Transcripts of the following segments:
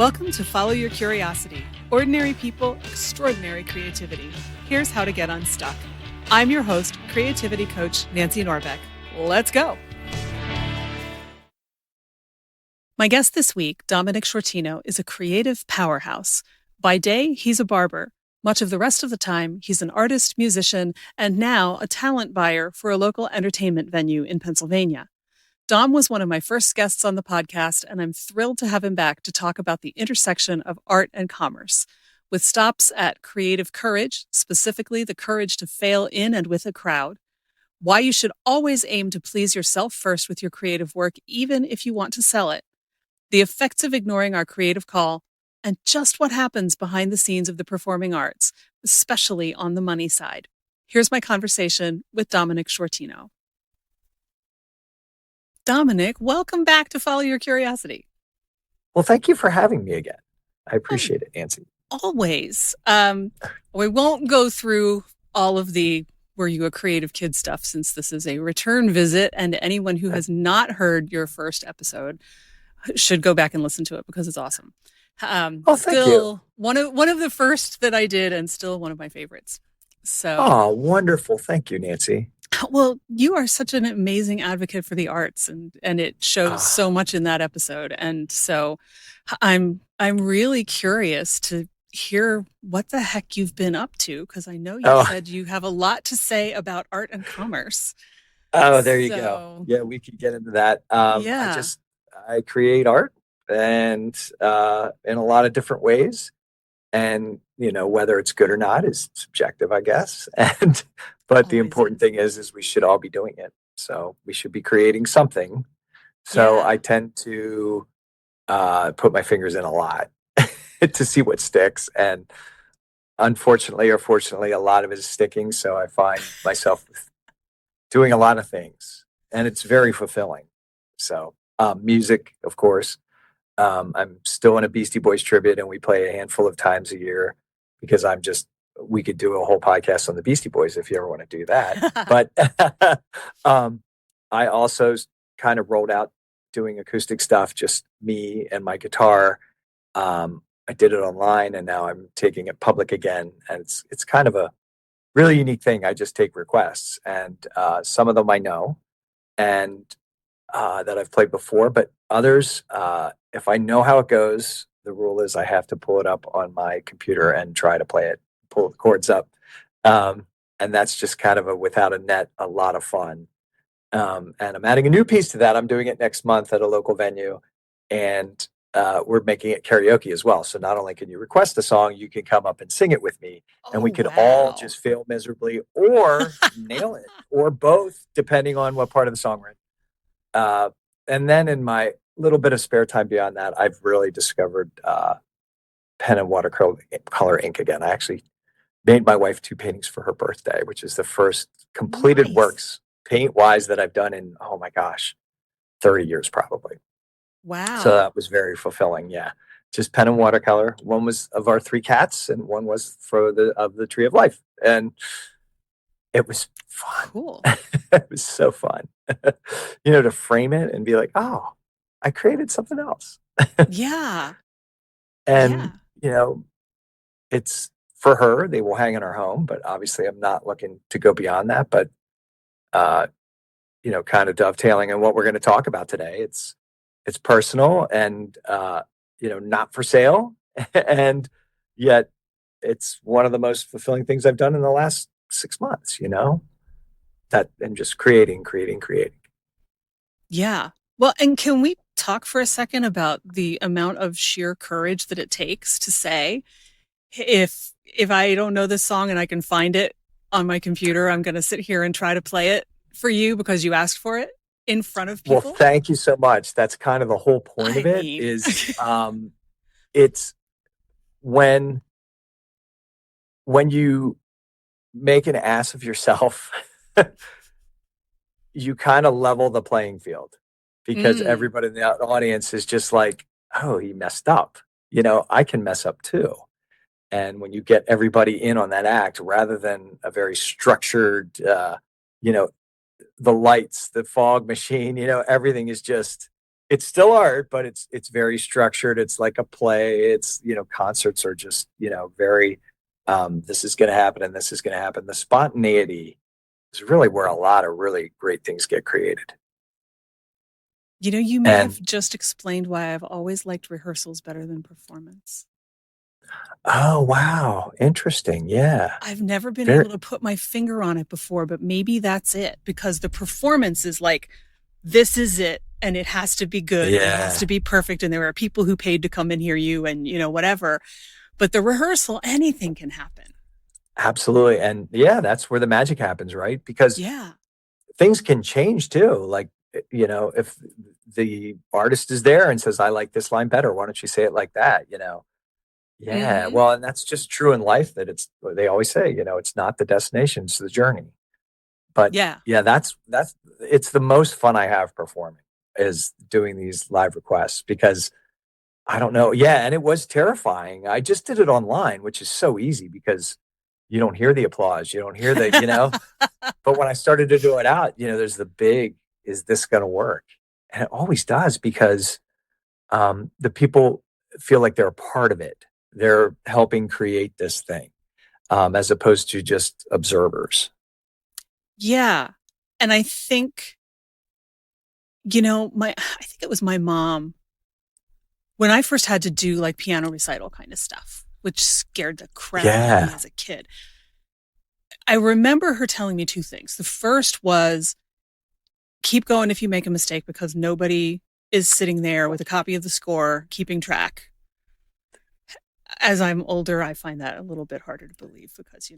Welcome to Follow Your Curiosity. Ordinary people, extraordinary creativity. Here's how to get unstuck. I'm your host, creativity coach Nancy Norbeck. Let's go. My guest this week, Domenic Sciortino, is a creative powerhouse. By day, he's a barber. Much of the rest of the time, he's an artist, musician, and now a talent buyer for a local entertainment venue in Pennsylvania. Dom was one of my first guests on the podcast, and I'm thrilled to have him back to talk about the intersection of art and commerce, with stops at creative courage, specifically the courage to fail in and with a crowd, why you should always aim to please yourself first with your creative work, even if you want to sell it, the effects of ignoring our creative call, and just what happens behind the scenes of the performing arts, especially on the money side. Here's my conversation with Domenic Sciortino. Domenic, welcome back to Follow Your Curiosity. Well, thank you for having me again. I appreciate it, Nancy. Always. We won't go through all of the were you a creative kid stuff since this is a return visit, and anyone who has not heard your first episode should go back and listen to it because it's awesome. Thank you. One of the first that I did, and still one of my favorites. So, wonderful! Thank you, Nancy. Well, you are such an amazing advocate for the arts, and it shows so much in that episode. And so, I'm really curious to hear what the heck you've been up to, because I know you said you have a lot to say about art and commerce. There you go. Yeah, we could get into that. I create art and in a lot of different ways. And, whether it's good or not is subjective, I guess. But the important thing is we should all be doing it. So we should be creating something. So I tend to put my fingers in a lot to see what sticks. And unfortunately or fortunately, a lot of it is sticking. So I find myself doing a lot of things, and it's very fulfilling. So music, of course. I'm still in a Beastie Boys tribute, and we play a handful of times a year because we could do a whole podcast on the Beastie Boys if you ever want to do that. But I also kind of rolled out doing acoustic stuff, just me and my guitar. I did it online, and now I'm taking it public again. And it's kind of a really unique thing. I just take requests, and some of them I know and that I've played before, but others, if I know how it goes, the rule is I have to pull it up on my computer and try to play it, pull the chords up. And that's just kind of without a net, a lot of fun. And I'm adding a new piece to that. I'm doing it next month at a local venue, and we're making it karaoke as well. So not only can you request a song, you can come up and sing it with me, and we could all just fail miserably or nail it, or both, depending on what part of the song we're in. And then in my little bit of spare time beyond that, I've really discovered pen and watercolor ink again. I actually made my wife 2 paintings for her birthday, which is the first completed works paint-wise that I've done in, 30 years probably. Wow. So that was very fulfilling, yeah. Just pen and watercolor. One was of our 3 cats, and one was for the Tree of Life. And it was fun. Cool. It was so fun. To frame it and be like, I created something else. Yeah. And, it's for her. They will hang in our home, but obviously I'm not looking to go beyond that. But, kind of dovetailing on what we're going to talk about today. It's personal and, not for sale. And yet it's one of the most fulfilling things I've done in the last 6 months, that and just creating. Yeah. Well, and can we talk for a second about the amount of sheer courage that it takes to say, if I don't know this song and I can find it on my computer, I'm going to sit here and try to play it for you because you asked for it in front of people? Well, thank you so much. That's kind of the whole point of it is it's when you make an ass of yourself, you kind of level the playing field because everybody in the audience is just like, oh, he messed up. I can mess up too. And when you get everybody in on that act, rather than a very structured, the lights, the fog machine, everything is just it's still art, but it's very structured. It's like a play. It's, concerts are just, very, this is going to happen and this is going to happen. The spontaneity is really where a lot of really great things get created. You may have just explained why I've always liked rehearsals better than performance. Oh, wow. Interesting. Yeah. I've never been able to put my finger on it before, but maybe that's it, because the performance is like, this is it, and it has to be good. Yeah. It has to be perfect. And there are people who paid to come and hear you and, whatever. But the rehearsal, anything can happen. Absolutely. And yeah, that's where the magic happens, right? Because things can change too. Like, if the artist is there and says, I like this line better, why don't you say it like that? Yeah. Mm-hmm. Well, and that's just true in life, that they always say, it's not the destination, it's the journey. But yeah, it's the most fun I have performing, is doing these live requests, because I don't know. Yeah. And it was terrifying. I just did it online, which is so easy because you don't hear the applause. You don't hear the, but when I started to do it out, there's the big, is this going to work? And it always does, because the people feel like they're a part of it. They're helping create this thing, as opposed to just observers. Yeah. And I think, I think it was my mom, when I first had to do like piano recital kind of stuff, which scared the crap out of me as a kid. I remember her telling me two things. The first was, keep going if you make a mistake, because nobody is sitting there with a copy of the score keeping track. As I'm older, I find that a little bit harder to believe, because,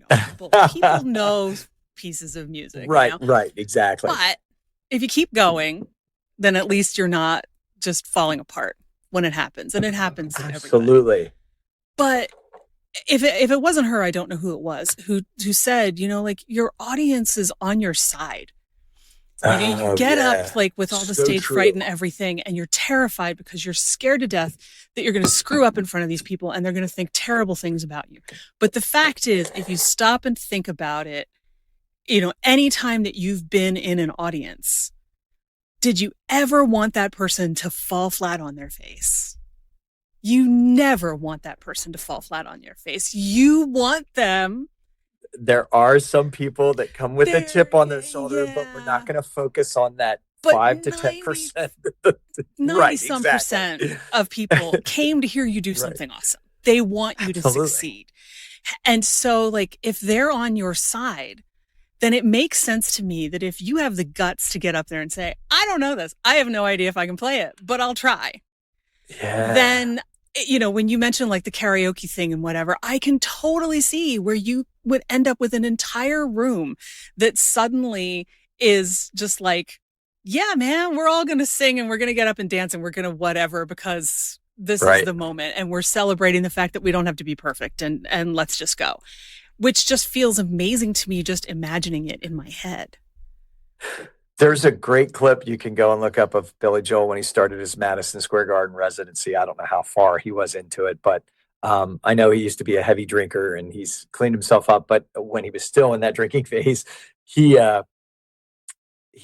people know pieces of music. Right, right, exactly. But if you keep going, then at least you're not just falling apart when it happens. And it happens to everybody. Absolutely. But if it wasn't her, I don't know who it was, who said, like, your audience is on your side. You get up like with all the stage fright and everything, and you're terrified because you're scared to death that you're going to screw up in front of these people and they're going to think terrible things about you. But the fact is, if you stop and think about it, any time that you've been in an audience, did you ever want that person to fall flat on their face? You never want that person to fall flat on your face. You want them. There are some people that come with a chip on their shoulder, but we're not going to focus on that 5 to 10%. 90-some percent of people came to hear you do something awesome. They want you to succeed. And so, like, if they're on your side, then it makes sense to me that if you have the guts to get up there and say, I don't know this, I have no idea if I can play it, but I'll try. Yeah. Then, when you mention like the karaoke thing and whatever, I can totally see where you would end up with an entire room that suddenly is just like, yeah, man, we're all going to sing and we're going to get up and dance and we're going to whatever, because this is the moment and we're celebrating the fact that we don't have to be perfect, and let's just go, which just feels amazing to me, just imagining it in my head. There's a great clip you can go and look up of Billy Joel when he started his Madison Square Garden residency. I don't know how far he was into it, but I know he used to be a heavy drinker and he's cleaned himself up. But when he was still in that drinking phase, he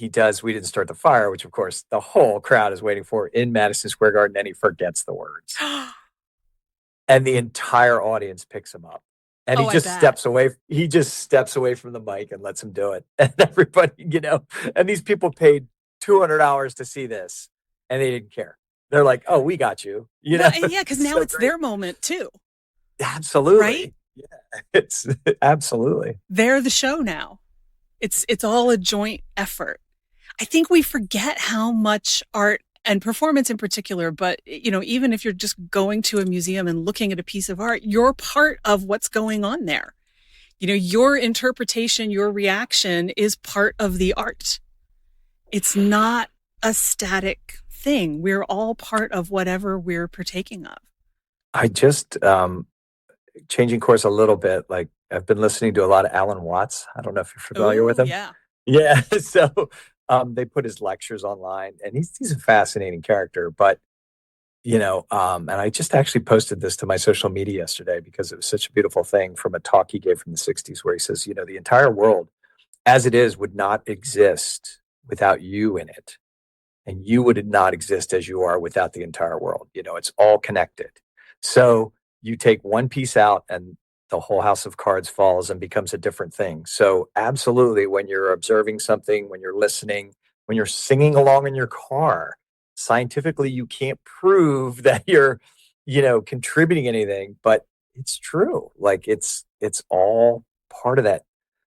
does We Didn't Start the Fire, which of course the whole crowd is waiting for, in Madison Square Garden, and he forgets the words. And the entire audience picks him up. And he just steps away. He just steps away from the mic and lets him do it. And everybody, and these people paid $200 to see this, and they didn't care. They're like, "Oh, we got you." Yeah, because now it's their moment too. Absolutely, right? Yeah, it's absolutely. They're the show now. It's all a joint effort. I think we forget how much art and performance in particular, but even if you're just going to a museum and looking at a piece of art, you're part of what's going on there. Your interpretation, your reaction is part of the art. It's not a static thing. We're all part of whatever we're partaking of. I just changing course a little bit. Like, I've been listening to a lot of Alan Watts. I don't know if you're familiar with him. Yeah. So they put his lectures online, and he's a fascinating character. But and I just actually posted this to my social media yesterday because it was such a beautiful thing from a talk he gave from the 60s, where he says, the entire world as it is would not exist without you in it. and you would not exist as you are without the entire world. It's all connected. So you take one piece out and the whole house of cards falls and becomes a different thing. So absolutely, when you're observing something, when you're listening, when you're singing along in your car, scientifically, you can't prove that you're, contributing anything, but it's true. Like it's all part of that.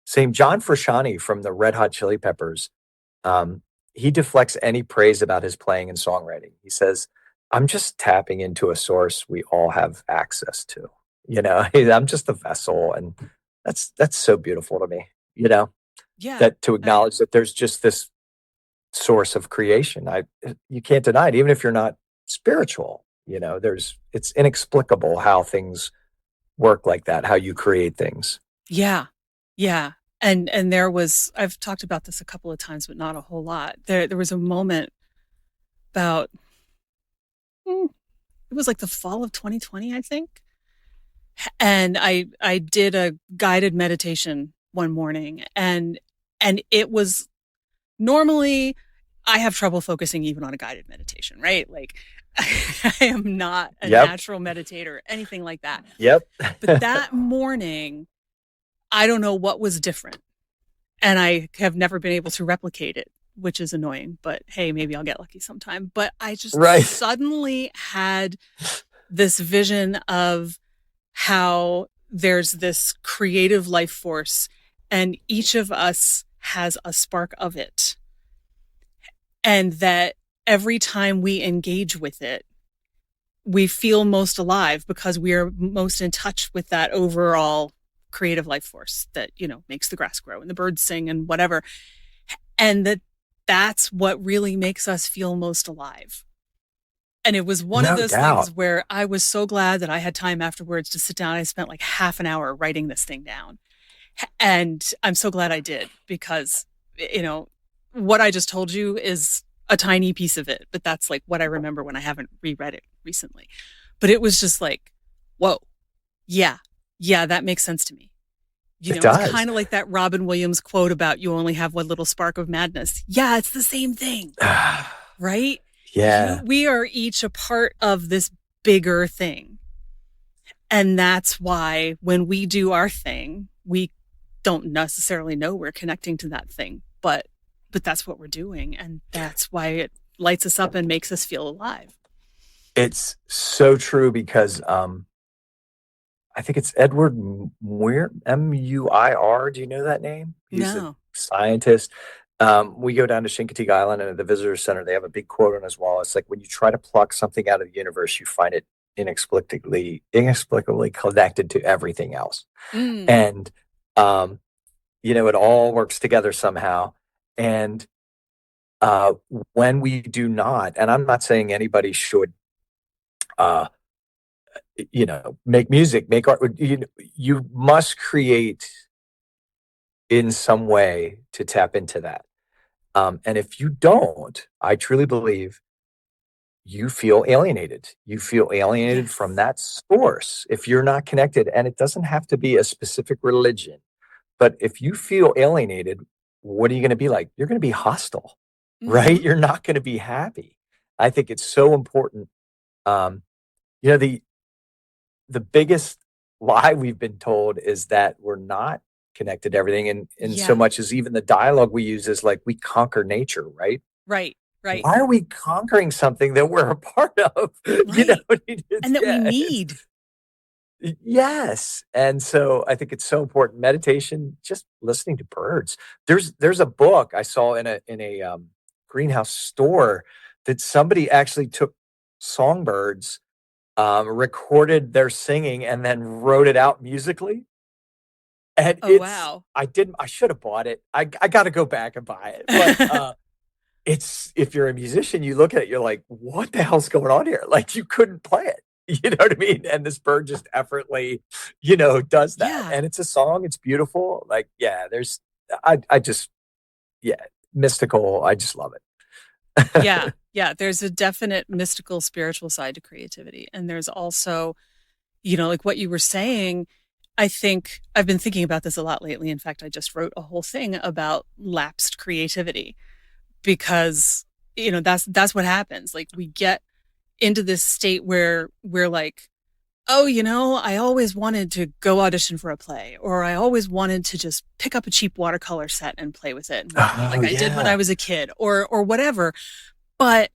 Same John Frusciante from the Red Hot Chili Peppers. He deflects any praise about his playing and songwriting. He says, I'm just tapping into a source we all have access to. I'm just a vessel. And that's so beautiful to me, Yeah. that to acknowledge that there's just this source of creation. You can't deny it, even if you're not spiritual, it's inexplicable how things work like that, how you create things. Yeah. Yeah. And I've talked about this a couple of times, but not a whole lot. There was a moment about, it was like the fall of 2020, I think. And I did a guided meditation one morning, and it was, normally I have trouble focusing even on a guided meditation, right? Like I am not a natural meditator, anything like that. Yep. But that morning, I don't know what was different. And I have never been able to replicate it, which is annoying. But hey, maybe I'll get lucky sometime. But I just suddenly had this vision of how there's this creative life force, and each of us has a spark of it. And that every time we engage with it, we feel most alive because we are most in touch with that overall creative life force that, makes the grass grow and the birds sing and whatever. And that's what really makes us feel most alive. And it was one of those things where I was so glad that I had time afterwards to sit down. I spent like half an hour writing this thing down. And I'm so glad I did, because, what I just told you is a tiny piece of it, but that's like what I remember when I haven't reread it recently. But it was just like, whoa, yeah, that makes sense to me. It's kind of like that Robin Williams quote about you only have one little spark of madness. Yeah, it's the same thing, right? Yeah. We are each a part of this bigger thing. And that's why when we do our thing, we don't necessarily know we're connecting to that thing, but that's what we're doing. And that's why it lights us up and makes us feel alive. It's so true, because I think it's Edward Muir, Muir. Do you know that name? He's a scientist. We go down to Chincoteague Island, and at the visitor center, they have a big quote on his wall. It's like, when you try to pluck something out of the universe, you find it inexplicably connected to everything else. And, it all works together somehow. And when we do not, and I'm not saying anybody should, make music, make art, you must create in some way to tap into that. And if you don't, I truly believe you feel alienated. You feel alienated from that source if you're not connected. And it doesn't have to be a specific religion. But if you feel alienated, what are you going to be like? You're going to be hostile, right? You're not going to be happy. I think it's so important. The biggest lie we've been told is that we're not connected to everything. And so much as even the dialogue we use is like, we conquer nature, right? Right. Why are we conquering something that we're a part of? Right. And that we need. Yes. And so I think it's so important. Meditation, just listening to birds. There's a book I saw in a greenhouse store that somebody actually took songbirds, recorded their singing, and then wrote it out musically. And wow. I should have bought it. I got to go back and buy it. But if you're a musician, you look at it, you're like, what the hell's going on here? Like, you couldn't play it. You know what I mean? And this bird just effortlessly, does that. Yeah. And it's a song. It's beautiful. Like, mystical. I just love it. Yeah. There's a definite mystical, spiritual side to creativity. And there's also, like what you were saying, I think I've been thinking about this a lot lately. In fact, I just wrote a whole thing about lapsed creativity, because, that's what happens. Like, we get into this state where we're like, oh, I always wanted to go audition for a play, or I always wanted to just pick up a cheap watercolor set and play with it, I did when I was a kid, or whatever. But,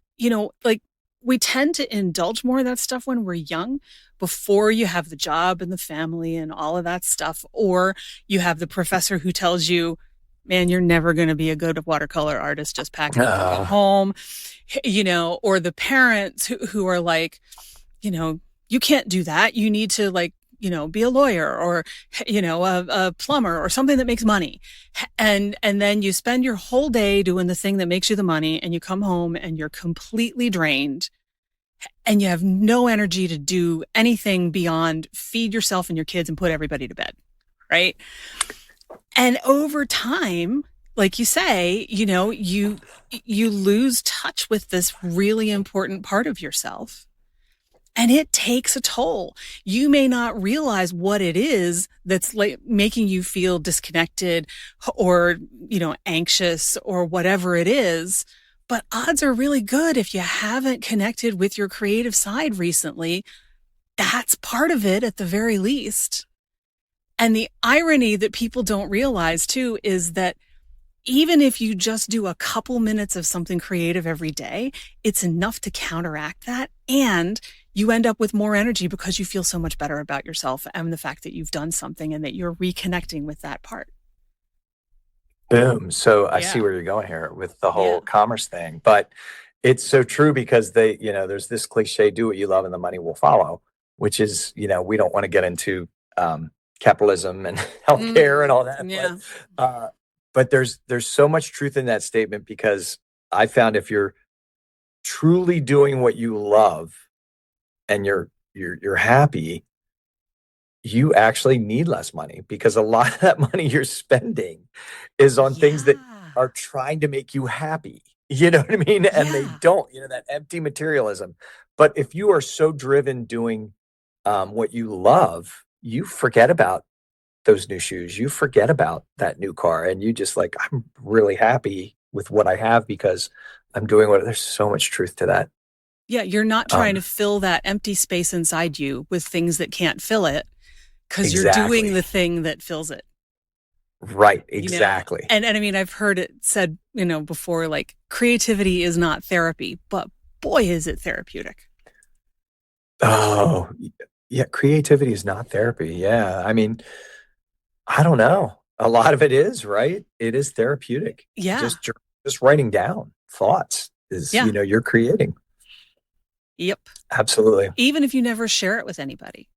like, we tend to indulge more of that stuff when we're young, before you have the job and the family and all of that stuff, or you have the professor who tells you, man, you're never going to be a good watercolor artist. Just pack it up and go home, or the parents who are like, you can't do that. You need to, like, be a lawyer, or, a plumber, or something that makes money. And then you spend your whole day doing the thing that makes you the money, and you come home and you're completely drained, and you have no energy to do anything beyond feed yourself and your kids and put everybody to bed. Right. And over time, like you say, you lose touch with this really important part of yourself. And it takes a toll. You may not realize what it is that's like making you feel disconnected, or, anxious, or whatever it is. But odds are really good, if you haven't connected with your creative side recently, that's part of it at the very least. And the irony that people don't realize too is that even if you just do a couple minutes of something creative every day, it's enough to counteract that. And you end up with more energy because you feel so much better about yourself and the fact that you've done something and that you're reconnecting with that part. Boom. So I see where you're going here with the whole commerce thing, but it's so true, because there's this cliche, do what you love and the money will follow, which is, we don't want to get into capitalism and healthcare and all that. Yeah. But there's so much truth in that statement, because I found if you're truly doing what you love and you're happy, you actually need less money, because a lot of that money you're spending is on things that are trying to make you happy. You know what I mean? And they don't, that empty materialism. But if you are so driven doing what you love, you forget about those new shoes. You forget about that new car, and you just like, I'm really happy with what I have because I'm doing there's so much truth to that. Yeah. You're not trying to fill that empty space inside you with things that can't fill it, because you're doing the thing that fills it. Right. Exactly. And I mean, I've heard it said, before, like, creativity is not therapy, but boy, is it therapeutic. Oh, yeah. Creativity is not therapy. Yeah. I mean, I don't know. A lot of it is, right? It is therapeutic. Yeah. Just writing down thoughts is, you're creating. Yep. Absolutely. Even if you never share it with anybody.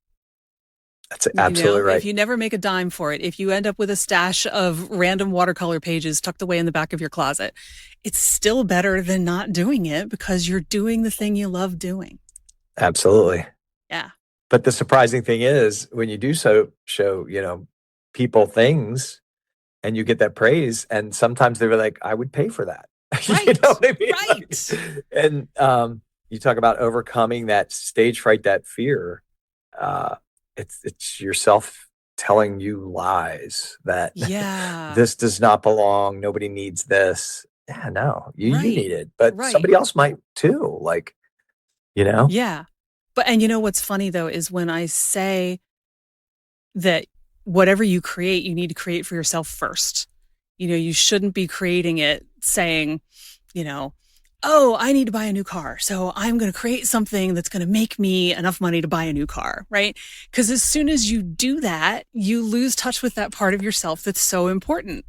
That's absolutely right. If you never make a dime for it, if you end up with a stash of random watercolor pages tucked away in the back of your closet, it's still better than not doing it, because you're doing the thing you love doing. Absolutely. Yeah. But the surprising thing is, when you do show, people things and you get that praise, and sometimes they're like, I would pay for that. Right. You know what I mean? Right. And you talk about overcoming that stage fright, that fear. It's yourself telling you lies that this does not belong. Nobody needs this. Yeah, no, you need it, but somebody else might too. Like, Yeah. But, and what's funny though, is when I say that whatever you create, you need to create for yourself first. You shouldn't be creating it saying, oh, I need to buy a new car, so I'm going to create something that's going to make me enough money to buy a new car, right? Because as soon as you do that, you lose touch with that part of yourself that's so important.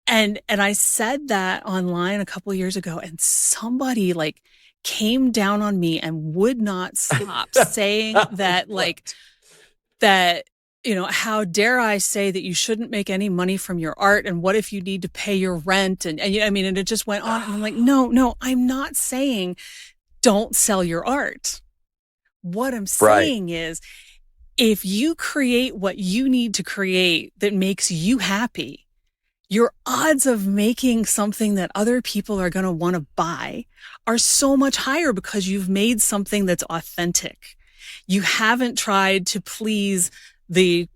And I said that online a couple of years ago, and somebody like came down on me and would not stop saying that, like, that, how dare I say that you shouldn't make any money from your art? And what if you need to pay your rent? And it just went on. And I'm like, no, I'm not saying don't sell your art. What I'm saying is, if you create what you need to create that makes you happy, your odds of making something that other people are going to want to buy are so much higher, because you've made something that's authentic. You haven't tried to please the,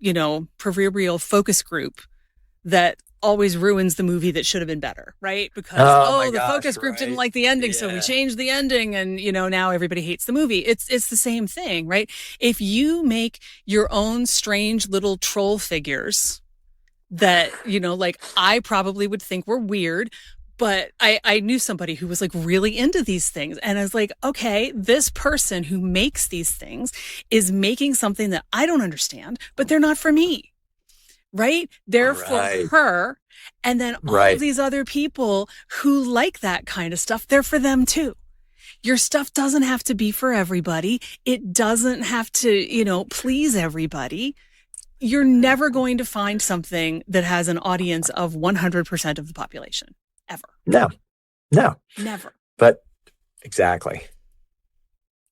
proverbial focus group that always ruins the movie that should have been better, right? Because the focus group didn't like the ending, so we changed the ending, and now everybody hates the movie. It's the same thing, right? If you make your own strange little troll figures that like I probably would think were weird, but I knew somebody who was like really into these things, and I was like, okay, this person who makes these things is making something that I don't understand, but they're not for me. Right? They're for her. And then all of these other people who like that kind of stuff, they're for them too. Your stuff doesn't have to be for everybody. It doesn't have to, please everybody. You're never going to find something that has an audience of 100% of the population, ever. No. Never. But exactly.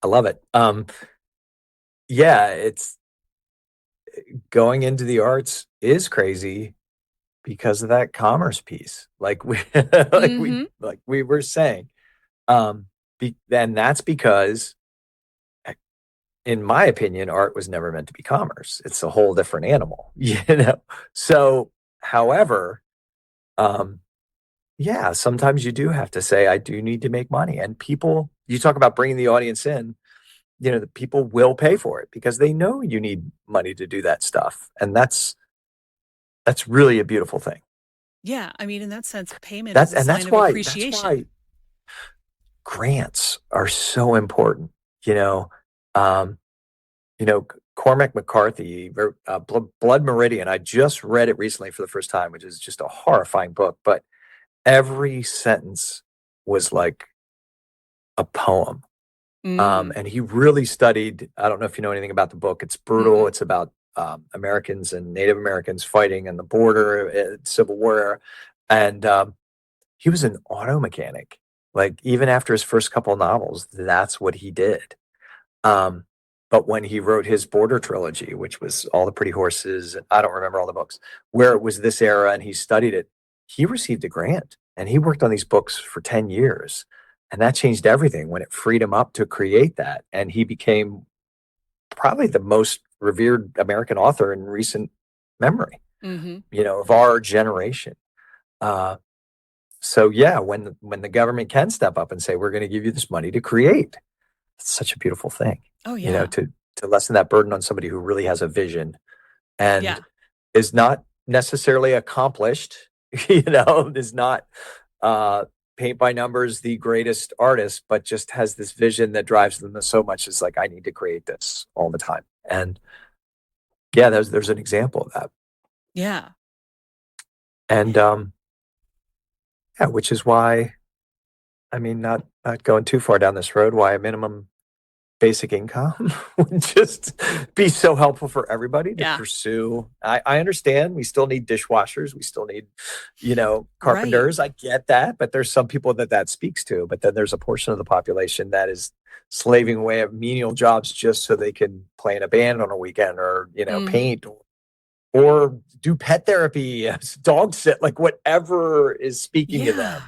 I love it. It's going into the arts is crazy because of that commerce piece. Like we were saying. And that's because, in my opinion, art was never meant to be commerce. It's a whole different animal, So, however, sometimes you do have to say, I do need to make money. And people, you talk about bringing the audience in, the people will pay for it because they know you need money to do that stuff. And that's really a beautiful thing. Yeah. I mean, in that sense, payment is a sign of appreciation. That's why grants are so important. Cormac McCarthy, Blood Meridian. I just read it recently for the first time, which is just a horrifying book, but every sentence was like a poem. And he really studied, I don't know if you know anything about the book. It's brutal. It's about Americans and Native Americans fighting in the border, Civil War. And he was an auto mechanic. Like, even after his first couple of novels, that's what he did. But when he wrote his Border trilogy, which was All the Pretty Horses, I don't remember all the books, where it was this era and he studied it, he received a grant and he worked on these books for 10 years. And that changed everything when it freed him up to create that. And he became probably the most revered American author in recent memory, of our generation. So when the government can step up and say, we're going to give you this money to create, it's such a beautiful thing. Oh, yeah. To lessen that burden on somebody who really has a vision and is not necessarily accomplished, is not paint by numbers the greatest artist, but just has this vision that drives them so much. It's like, I need to create this all the time. And there's an example of that. Yeah. And which is why, I mean, not going too far down this road, why a minimum basic income would just be so helpful for everybody to pursue. I understand we still need dishwashers. We still need, carpenters. Right. I get that. But there's some people that speaks to. But then there's a portion of the population that is slaving away at menial jobs just so they can play in a band on a weekend or, paint or do pet therapy, dog sit, like whatever is speaking to them.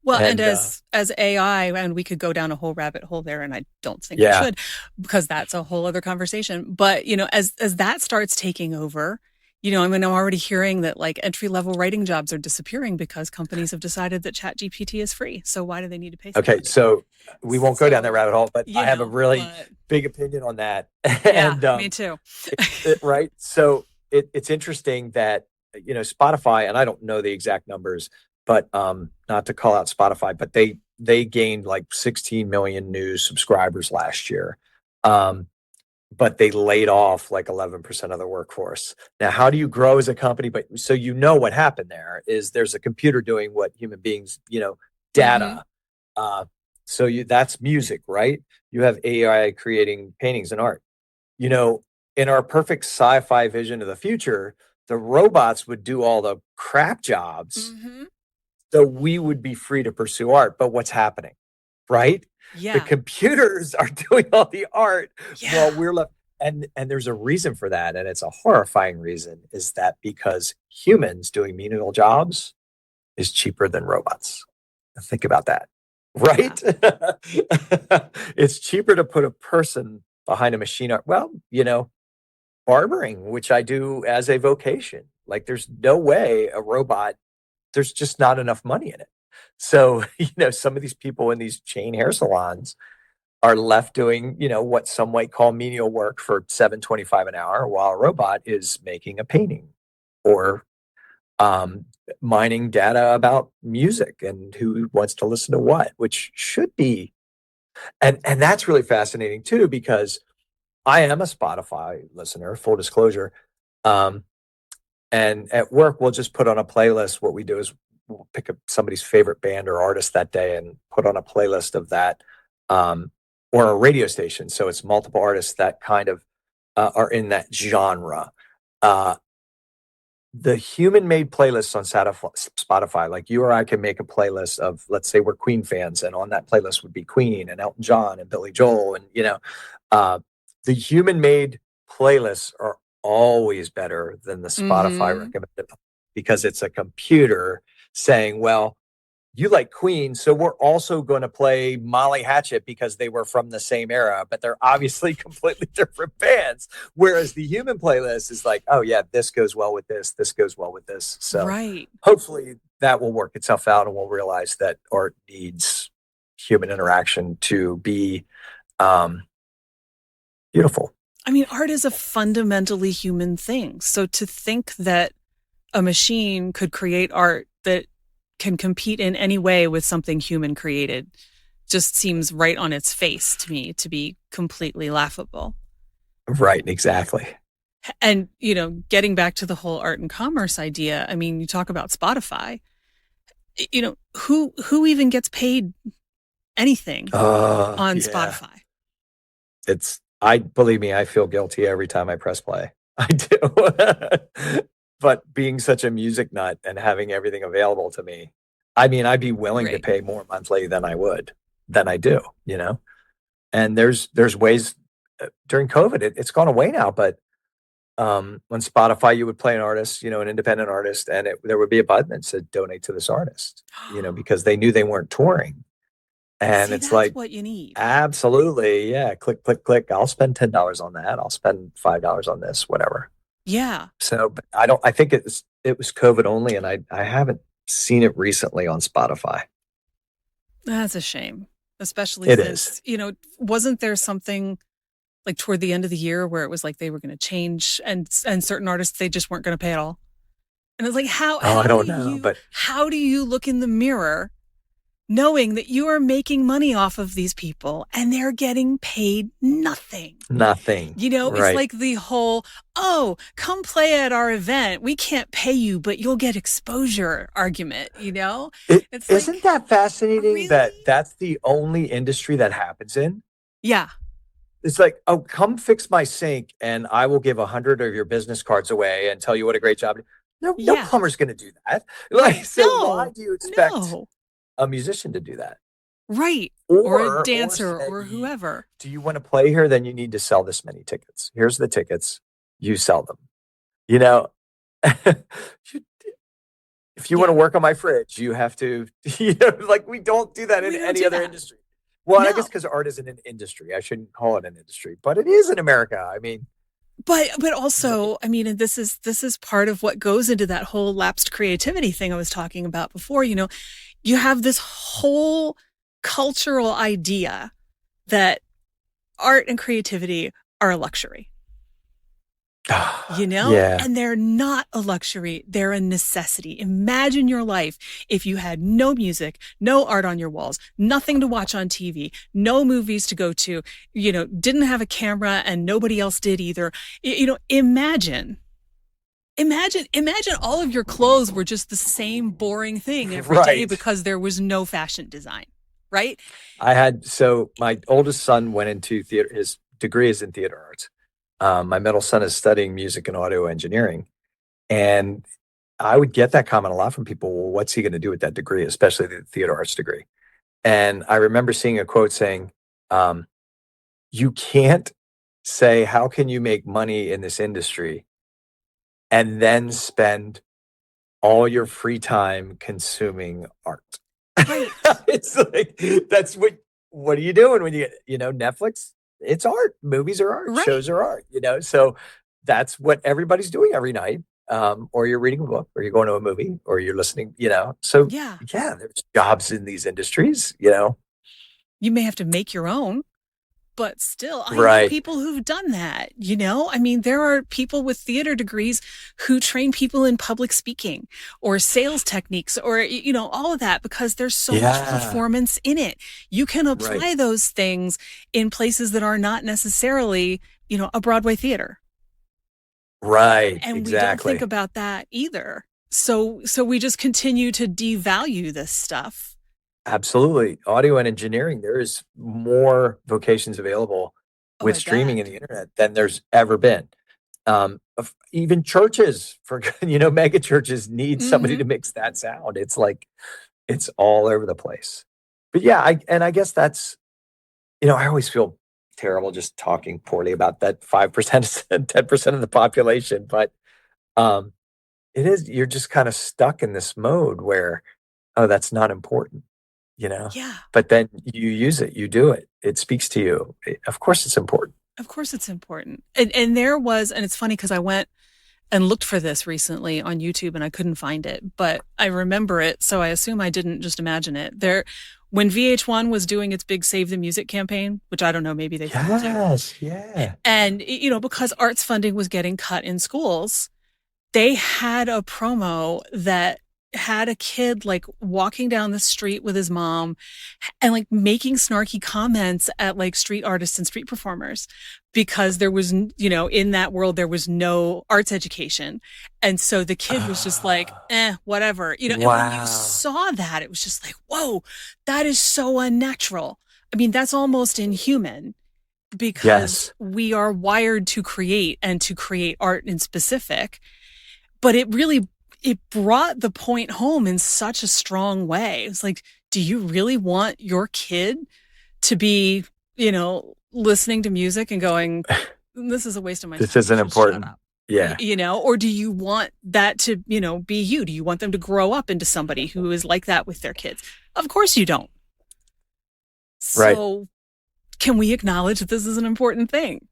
Well, and as AI, and we could go down a whole rabbit hole there, and I don't think we should, because that's a whole other conversation. But, as that starts taking over, I'm already hearing that like entry-level writing jobs are disappearing because companies have decided that ChatGPT is free. So why do they need to pay? Okay, so we won't go down that rabbit hole, but I have a really big opinion on that. And, me too. Right? So it's interesting that, Spotify, and I don't know the exact numbers, but not to call out Spotify, but they gained like 16 million new subscribers last year. But they laid off like 11% of the workforce. Now, how do you grow as a company? But so what happened there is there's a computer doing what human beings, data. That's music, right? You have AI creating paintings and art. In our perfect sci-fi vision of the future, the robots would do all the crap jobs. So we would be free to pursue art. But what's happening, right? Yeah. The computers are doing all the art while we're left. And there's a reason for that. And it's a horrifying reason, is that because humans doing menial jobs is cheaper than robots. Think about that, right? Yeah. It's cheaper to put a person behind a machine art. Well, barbering, which I do as a vocation. Like there's no way a robot, there's just not enough money in it. So, some of these people in these chain hair salons are left doing, what some might call menial work for $7.25 an hour, while a robot is making a painting or mining data about music and who wants to listen to what, which should be, and that's really fascinating too, because I am a Spotify listener, full disclosure. And at work, we'll just put on a playlist. What we do is we'll pick up somebody's favorite band or artist that day and put on a playlist of that, or a radio station. So it's multiple artists that kind of are in that genre. The human-made playlists on Spotify, like you or I can make a playlist of, let's say we're Queen fans, and on that playlist would be Queen and Elton John and Billy Joel, and the human-made playlists are always better than the Spotify recommended, because it's a computer saying, well, you like Queen, so we're also going to play Molly Hatchet because they were from the same era, but they're obviously completely different bands. Whereas the human playlist is like, oh yeah, this goes well with this goes well with this. So hopefully that will work itself out, and we'll realize that art needs human interaction to be beautiful. I mean, art is a fundamentally human thing. So to think that a machine could create art that can compete in any way with something human created just seems right on its face to me to be completely laughable. Right, exactly. And, getting back to the whole art and commerce idea, I mean, you talk about Spotify, who even gets paid anything on Spotify? Believe me, I feel guilty every time I press play. I do. But being such a music nut and having everything available to me, I mean, I'd be willing to pay more monthly than I do, And there's ways during COVID, it's gone away now, but on Spotify, you would play an artist, an independent artist, and there would be a button that said donate to this artist, because they knew they weren't touring. And it's like, what you need. Absolutely. Yeah. Click, click, click. I'll spend $10 on that. I'll spend $5 on this, whatever. Yeah. So, but I think it was COVID only, and I haven't seen it recently on Spotify. That's a shame, especially since, wasn't there something like toward the end of the year where it was like they were going to change and certain artists, they just weren't going to pay at all. And it's like, I don't know, but how do you look in the mirror knowing that you are making money off of these people and they're getting paid nothing? Nothing. It's like the whole, come play at our event. We can't pay you, but you'll get exposure argument, Isn't that fascinating? Really? That's the only industry that happens in? Yeah. It's like, come fix my sink and I will give 100 of your business cards away and tell you what a great job. No plumber's going to do that. Why do you expect a musician to do that? Right. Or a dancer or whoever. Do you want to play here? Then you need to sell this many tickets. Here's the tickets. You sell them. If you want to work on my fridge, you have to, we don't do that in any other industry. Well, I guess because art isn't an industry. I shouldn't call it an industry, but it is in America. I mean, But also, I mean, and this is part of what goes into that whole lapsed creativity thing I was talking about before. You have this whole cultural idea that art and creativity are a luxury. And they're not a luxury. They're a necessity. Imagine your life if you had no music, no art on your walls, nothing to watch on TV, no movies to go to, didn't have a camera and nobody else did either. Imagine all of your clothes were just the same boring thing every day because there was no fashion design, right? My oldest son went into theater. His degree is in theater arts. My middle son is studying music and audio engineering. And I would get that comment a lot from people. Well, what's he going to do with that degree, especially the theater arts degree? And I remember seeing a quote saying, you can't say, how can you make money in this industry and then spend all your free time consuming art? Right. It's like, that's what are you doing when you get, Netflix? It's art. Movies are art. Right. Shows are art, So that's what everybody's doing every night. or you're reading a book, or you're going to a movie, or you're listening, So Yeah. There's jobs in these industries, You may have to make your own, but still, I know Right. people who've done that, I mean, there are people with theater degrees who train people in public speaking or sales techniques or, all of that, because there's so much performance in it. You can apply those things in places that are not necessarily, a Broadway theater. Right. And exactly. we don't think about that either. So we just continue to devalue this stuff. Absolutely. Audio and engineering, there is more vocations available with streaming and the internet than there's ever been. Even churches, mega churches need somebody to mix that sound. It's like, it's all over the place. But yeah, I guess that's, I always feel terrible just talking poorly about that 5% and 10% of the population. But it is, you're just kind of stuck in this mode where, oh, that's not important. Yeah. But then you use it, you do it. It speaks to you. Of course it's important. Of course it's important. And there was, and it's funny because I went and looked for this recently on YouTube and I couldn't find it, but I remember it. So I assume I didn't just imagine it. When VH1 was doing its big Save the Music campaign, which I don't know, maybe they yeah. And, because arts funding was getting cut in schools, they had a promo that had a kid like walking down the street with his mom and like making snarky comments at like street artists and street performers because there was, in that world, there was no arts education. And so the kid was just like, whatever, and when you saw that, it was just like, whoa, that is so unnatural. I mean, that's almost inhuman because we are wired to create and to create art in specific, but it brought the point home in such a strong way. It's like, do you really want your kid to be, listening to music and going, this is a waste of my time. This isn't important. Yeah. Or do you want that to, be you? Do you want them to grow up into somebody who is like that with their kids? Of course you don't. So can we acknowledge that this is an important thing?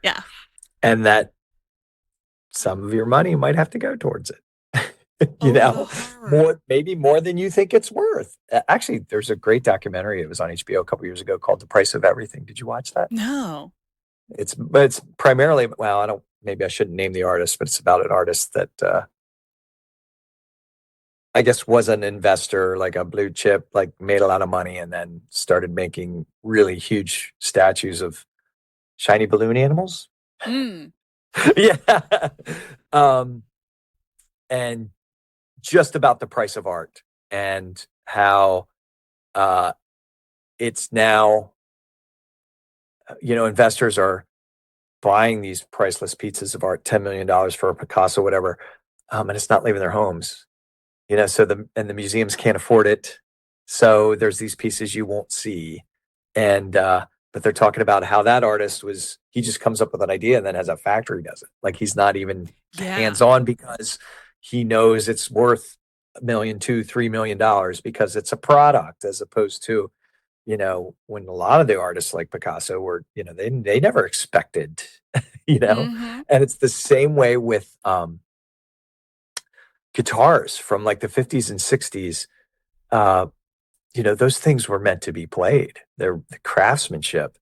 Yeah. And that some of your money might have to go towards it. Maybe more than you think it's worth. Actually, there's a great documentary. It was on HBO a couple years ago called The Price of Everything. Did you watch that? No. It's primarily, maybe I shouldn't name the artist, but it's about an artist that I guess was an investor, like a blue chip, like made a lot of money and then started making really huge statues of shiny balloon animals. Yeah. And just about the price of art and how it's now, investors are buying these priceless pieces of art, $10 million for a Picasso, whatever, and it's not leaving their homes, so the museums can't afford it. So there's these pieces you won't see. And, but they're talking about how that artist he just comes up with an idea and then has a factory does it. Like he's not even hands-on because he knows it's worth $1 million, $2 million, $3 million because it's a product, as opposed to, when a lot of the artists like Picasso were, they never expected, and it's the same way with guitars from like the 50s and 60s. Those things were meant to be played. They're the craftsmanship.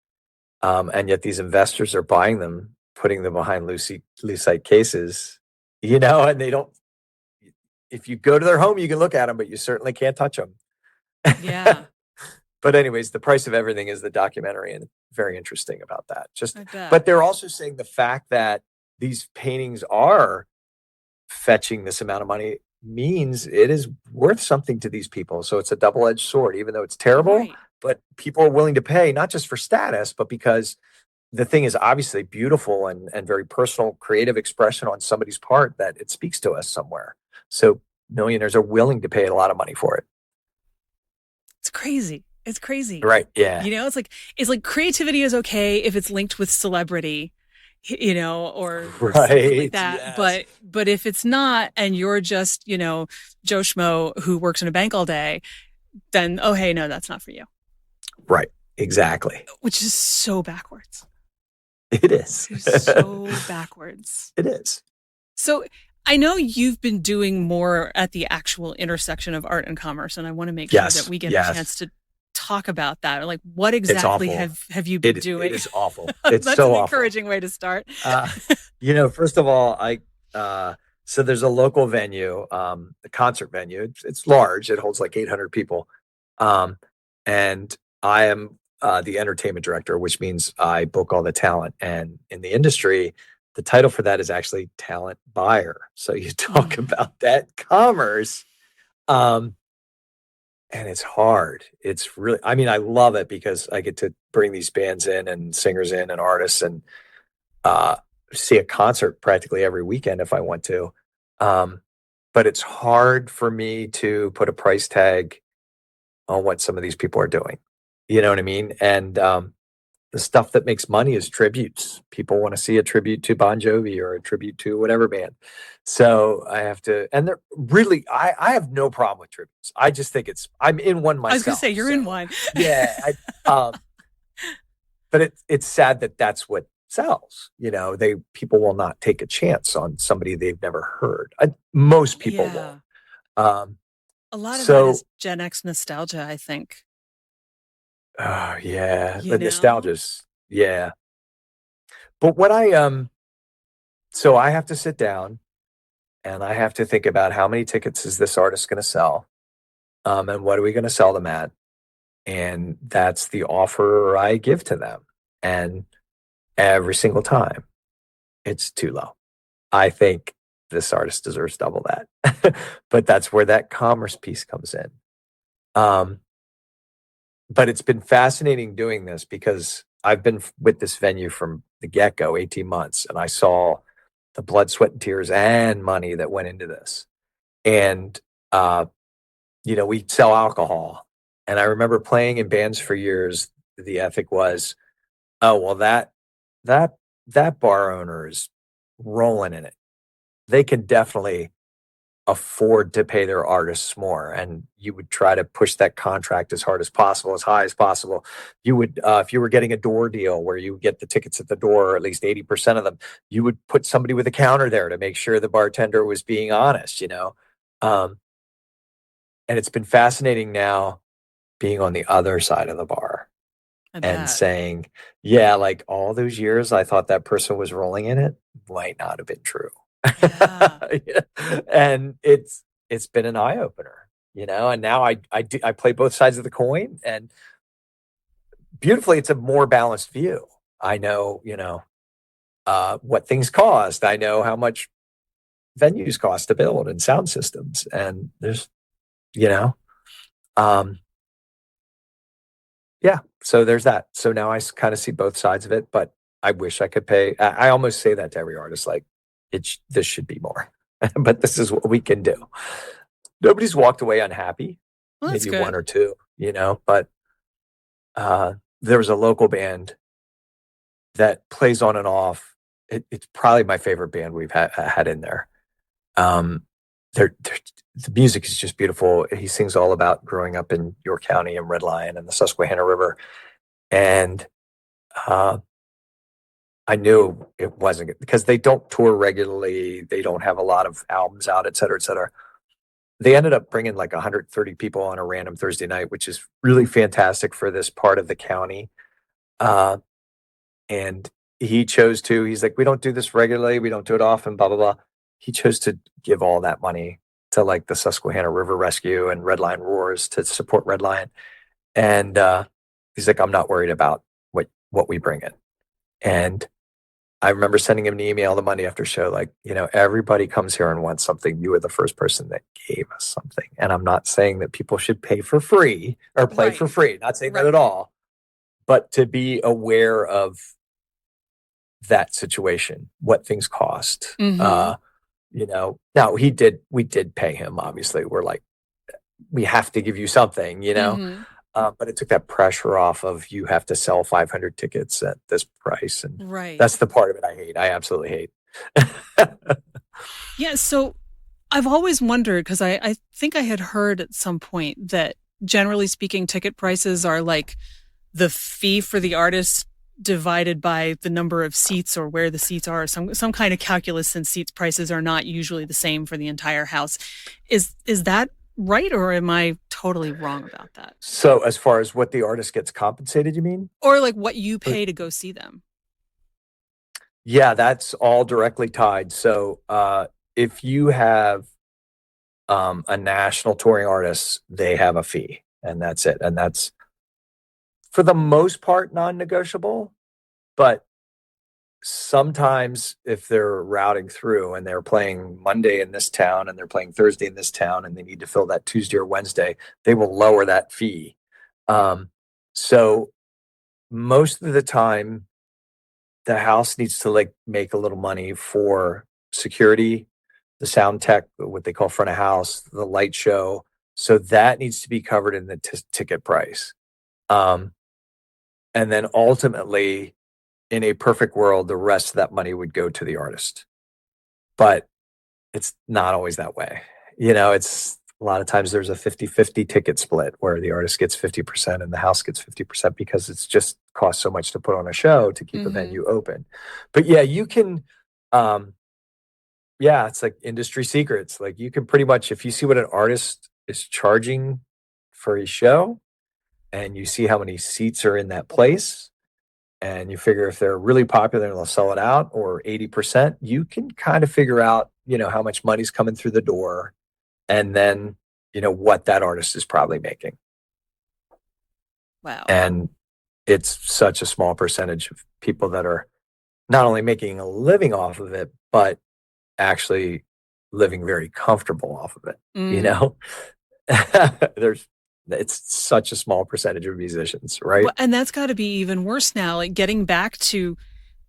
And yet these investors are buying them, putting them behind lucite cases, and they don't, if you go to their home, you can look at them, but you certainly can't touch them. Yeah. But anyways, The Price of Everything is the documentary and very interesting about that. But they're also saying the fact that these paintings are fetching this amount of money means it is worth something to these people. So it's a double-edged sword, even though it's terrible, but people are willing to pay, not just for status, but because the thing is obviously beautiful and very personal, creative expression on somebody's part that it speaks to us somewhere. So millionaires are willing to pay a lot of money for it. It's crazy. It's crazy. Right. Yeah. It's like creativity is okay if it's linked with celebrity, or something like that. Yes. But if it's not, and you're just, Joe Schmo who works in a bank all day, then, oh, hey, no, that's not for you. Right. Exactly. Which is so backwards. It is. It's so backwards. It is. So I know you've been doing more at the actual intersection of art and commerce, and I want to make sure that we get a chance to talk about that. Like, what exactly have you been doing? It is awful. It's That's so an encouraging way to start. First of all, so there's a local venue, a concert venue. It's large. It holds like 800 people. And I am the entertainment director, which means I book all the talent. And in the industry, the title for that is actually talent buyer. So you talk about that commerce. And it's hard. It's really, I mean, I love it because I get to bring these bands in and singers in and artists and see a concert practically every weekend if I want to. But it's hard for me to put a price tag on what some of these people are doing. You know what I mean? And the stuff that makes money is tributes. People want to see a tribute to Bon Jovi or a tribute to whatever band. So I have to, and they're really, I have no problem with tributes. I just think I'm in one myself. I was going to say, you're in one. Yeah. But it's sad that that's what sells. You know, people will not take a chance on somebody they've never heard. Most people won't. A lot of that is Gen X nostalgia, I think. Oh yeah, the nostalgia's But what so I have to sit down and I have to think about how many tickets is this artist going to sell, and what are we going to sell them at, and that's the offer I give to them, and every single time, it's too low. I think this artist deserves double that, but that's where that commerce piece comes in. But it's been fascinating doing this because I've been with this venue from the get-go, 18 months, and I saw the blood, sweat, and tears and money that went into this. And, we sell alcohol. And I remember playing in bands for years. The ethic was, oh, well, that bar owner is rolling in it. They can definitely afford to pay their artists more, and you would try to push that contract as hard as possible, as high as possible. You would, if you were getting a door deal where you get the tickets at the door, or at least 80% of them, you would put somebody with a counter there to make sure the bartender was being honest, and it's been fascinating now being on the other side of the bar and saying, yeah, like all those years I thought that person was rolling in it might not have been true. Yeah. And it's been an eye opener, and now I play both sides of the coin, and beautifully it's a more balanced view. I know, what things cost. I know how much venues cost to build and sound systems, and there's, so there's that. So now I kind of see both sides of it, but I wish I could pay. I almost say that to every artist, like, this should be more, but this is what we can do. Nobody's walked away unhappy. Well, maybe one or two, but there was a local band that plays on and off. It's probably my favorite band we've had in there. The music is just beautiful. He sings all about growing up in York County and Red Lion and the Susquehanna River. And I knew it wasn't, because they don't tour regularly. They don't have a lot of albums out, et cetera, et cetera. They ended up bringing like 130 people on a random Thursday night, which is really fantastic for this part of the county. And he chose to, he's like, we don't do this regularly. We don't do it often, blah, blah, blah. He chose to give all that money to like the Susquehanna River Rescue and Red Lion Roars to support Red Lion. And he's like, I'm not worried about what we bring in. And I remember sending him an email the Monday after show, like, everybody comes here and wants something. You were the first person that gave us something. And I'm not saying that people should pay for free or play for free. Not saying that at all. But to be aware of that situation, what things cost. Now we did pay him, obviously. We're like, we have to give you something, but it took that pressure off of, you have to sell 500 tickets at this price. And that's the part of it I hate. I absolutely hate. Yeah. So I've always wondered, because I think I had heard at some point that generally speaking, ticket prices are like the fee for the artist divided by the number of seats or where the seats are, some kind of calculus, since seats prices are not usually the same for the entire house. Is that right, or am I totally wrong about that? So as far as what the artist gets compensated, you mean? Or like what you pay to go see them? Yeah, that's all directly tied. So if you have a national touring artist, they have a fee, and that's it. And that's, for the most part, non-negotiable. But sometimes if they're routing through and they're playing Monday in this town and they're playing Thursday in this town and they need to fill that Tuesday or Wednesday, they will lower that fee. So most of the time, the house needs to like make a little money for security, the sound tech, what they call front of house, the light show. So that needs to be covered in the ticket price. And then ultimately, in a perfect world, the rest of that money would go to the artist. But it's not always that way. It's a lot of times there's a 50-50 ticket split where the artist gets 50% and the house gets 50% because it's just costs so much to put on a show to keep a venue open. But yeah, you can, it's like industry secrets. Like you can pretty much, if you see what an artist is charging for a show and you see how many seats are in that place, and you figure if they're really popular and they'll sell it out, or 80%, you can kind of figure out, how much money's coming through the door, and then, what that artist is probably making. Wow. And it's such a small percentage of people that are not only making a living off of it, but actually living very comfortable off of it. It's such a small percentage of musicians, right? Well, and that's got to be even worse now. Like getting back to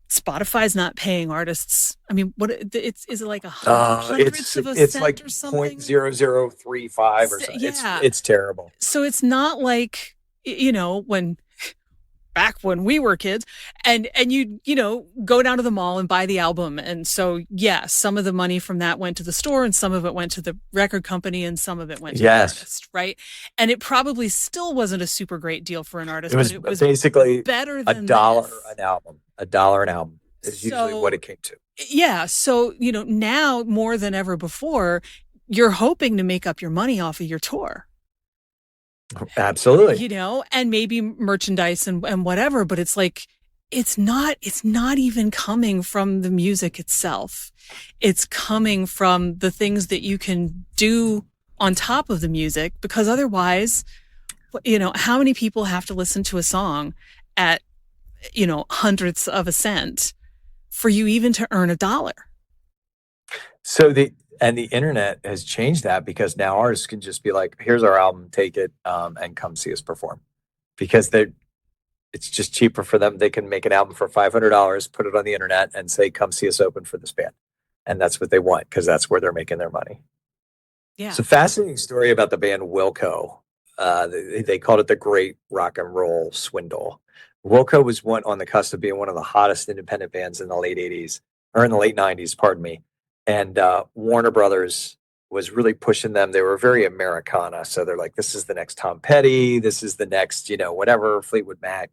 Spotify's not paying artists. I mean, is it like hundredths of a it's cent like or something? 0.0035 or something. Yeah. It's terrible. So it's not like, back when we were kids and you go down to the mall and buy the album. And so, some of the money from that went to the store and some of it went to the record company and some of it went to the artist, right? And it probably still wasn't a super great deal for an artist, but it was basically better than $1 an album. $1 an album is usually what it came to. Yeah. So, now more than ever before, you're hoping to make up your money off of your tour. Absolutely. And maybe merchandise and whatever, but it's like, it's not even coming from the music itself. It's coming from the things that you can do on top of the music, because otherwise, how many people have to listen to a song at, hundredths of a cent for you even to earn $1? So the internet has changed that, because now artists can just be like, here's our album, take it, and come see us perform, because it's just cheaper for them. They can make an album for $500, put it on the internet and say, come see us open for this band. And that's what they want, because that's where they're making their money. Yeah. It's a fascinating story about the band Wilco. They called it the Great Rock and Roll Swindle. Wilco was on the cusp of being one of the hottest independent bands in the late 80s, or in the late 90s, pardon me. And Warner Brothers was really pushing them. They were very Americana. So they're like, this is the next Tom Petty. This is the next, whatever, Fleetwood Mac.